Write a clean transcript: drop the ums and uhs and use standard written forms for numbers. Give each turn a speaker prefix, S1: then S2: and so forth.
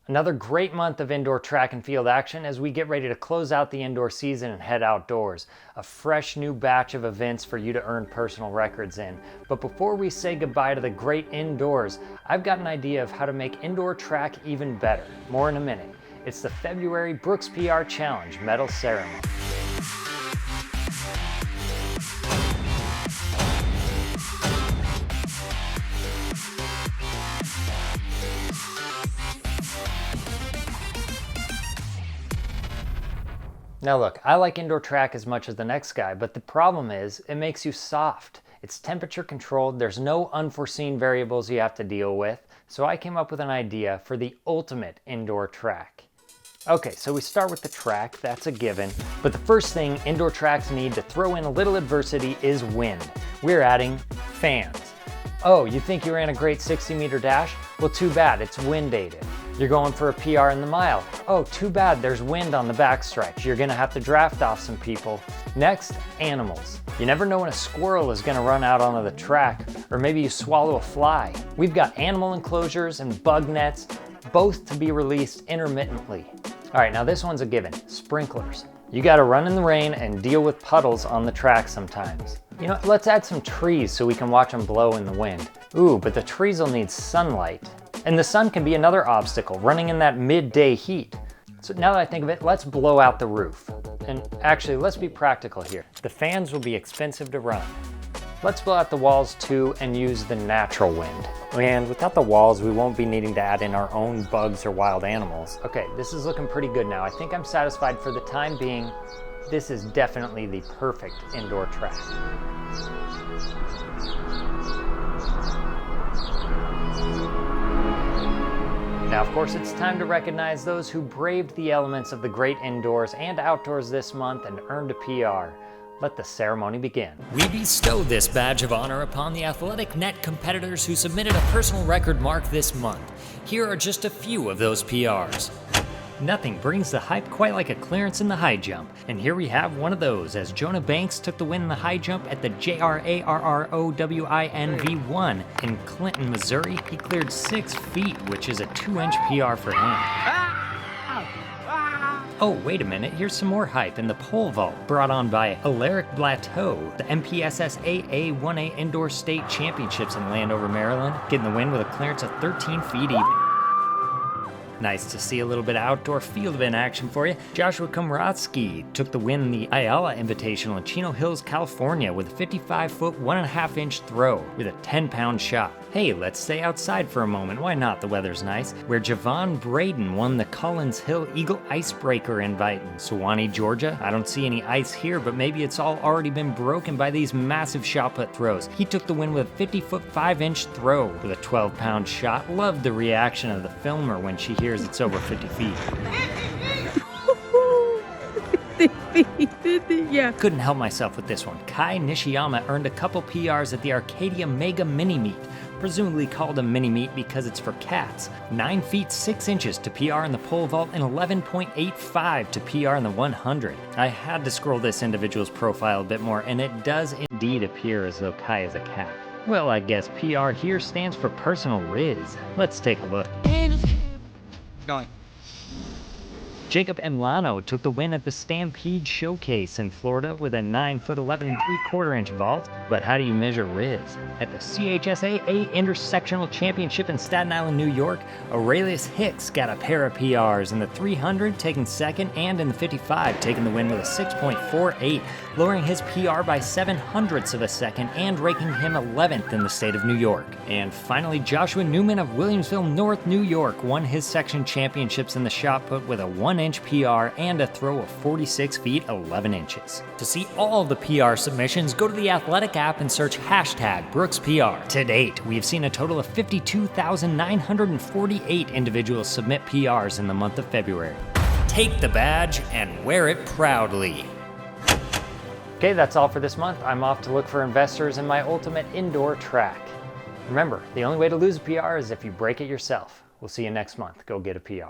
S1: Another great month of indoor track and field action as we get ready to close out the indoor season and head outdoors. A fresh new batch of events for you to earn personal records in. But before we say goodbye to the great indoors, I've got an idea of how to make indoor track even better. More in a minute. It's the February Brooks PR Challenge Medal Ceremony. Now look, I like indoor track as much as the next guy, but the problem is it makes you soft. It's temperature controlled, there's no unforeseen variables you have to deal with, so I came up with an idea for the ultimate indoor track. Okay, so we start with the track, that's a given, but the first thing indoor tracks need to throw in a little adversity is wind. We're adding fans. Oh, you think you ran a great 60-meter dash? Well, too bad, it's wind aided. You're going for a PR in the mile. Oh, too bad, there's wind on the backstretch. You're gonna have to draft off some people. Next, animals. You never know when a squirrel is gonna run out onto the track, or maybe you swallow a fly. We've got animal enclosures and bug nets, both to be released intermittently. All right, now this one's a given, sprinklers. You gotta run in the rain and deal with puddles on the track sometimes. You know, let's add some trees so we can watch them blow in the wind. Ooh, but the trees will need sunlight. And the sun can be another obstacle, running in that midday heat. So now that I think of it, let's blow out the roof. And actually, let's be practical here. The fans will be expensive to run. Let's blow out the walls too and use the natural wind. And without the walls, we won't be needing to add in our own bugs or wild animals. Okay, this is looking pretty good now. I think I'm satisfied for the time being. This is definitely the perfect indoor track. Now, of course, it's time to recognize those who braved the elements of the great indoors and outdoors this month and earned a PR. Let the ceremony begin.
S2: We bestow this badge of honor upon the AthleticNET competitors who submitted a personal record mark this month. Here are just a few of those PRs. Nothing brings the hype quite like a clearance in the high jump. And here we have one of those as Jonah Banks took the win in the high jump at the JRARROWIN V1 in Clinton, Missouri. He cleared 6 feet, which is a 2-inch PR for him. Oh, wait a minute, here's some more hype in the pole vault brought on by Alaric Blateau, the MPSSAA 1A Indoor State Championships in Landover, Maryland, getting the win with a clearance of 13 feet even. Nice to see a little bit of outdoor field event action for you. Joshua Komratsky took the win in the Ayala Invitational in Chino Hills, California with a 55-foot, 1.5-inch throw with a 10-pound shot. Hey, let's stay outside for a moment. Why not? The weather's nice. Where Javon Braden won the Collins Hill Eagle Icebreaker invite in Sewanee, Georgia. I don't see any ice here, but maybe it's all already been broken by these massive shot put throws. He took the win with a 50-foot, 5-inch throw with a 12-pound shot. Loved the reaction of the filmer when she hears it's over 50 feet.
S3: Yeah.
S2: Couldn't help myself with this one. Kai Nishiyama earned a couple PRs at the Arcadia Mega Mini Meet, presumably called a mini meet because it's for cats. 9 feet 6 inches to PR in the pole vault and 11.85 to PR in the 100. I had to scroll this individual's profile a bit more, and it does indeed appear as though Kai is a cat. Well, I guess PR here stands for personal riz. Let's take a look.
S3: Going.
S2: Jacob Emlano took the win at the Stampede Showcase in Florida with a 9-foot 11.75-inch vault. But how do you measure riz? At the CHSAA Intersectional Championship in Staten Island, New York, Aurelius Hicks got a pair of PRs in the 300, taking second, and in the 55, taking the win with a 6.48, lowering his PR by 0.07 of a second and ranking him 11th in the state of New York. And finally, Joshua Newman of Williamsville, North New York, won his section championships in the shot put with a 1-inch PR and a throw of 46 feet 11 inches. To see all of the PR submissions, go to the Athletic app and search hashtag BrooksPR. To date, we have seen a total of 52,948 individuals submit PRs in the month of February. Take the badge and wear it proudly.
S1: Okay, that's all for this month. I'm off to look for investors in my ultimate indoor track. Remember, the only way to lose a PR is if you break it yourself. We'll see you next month. Go get a PR.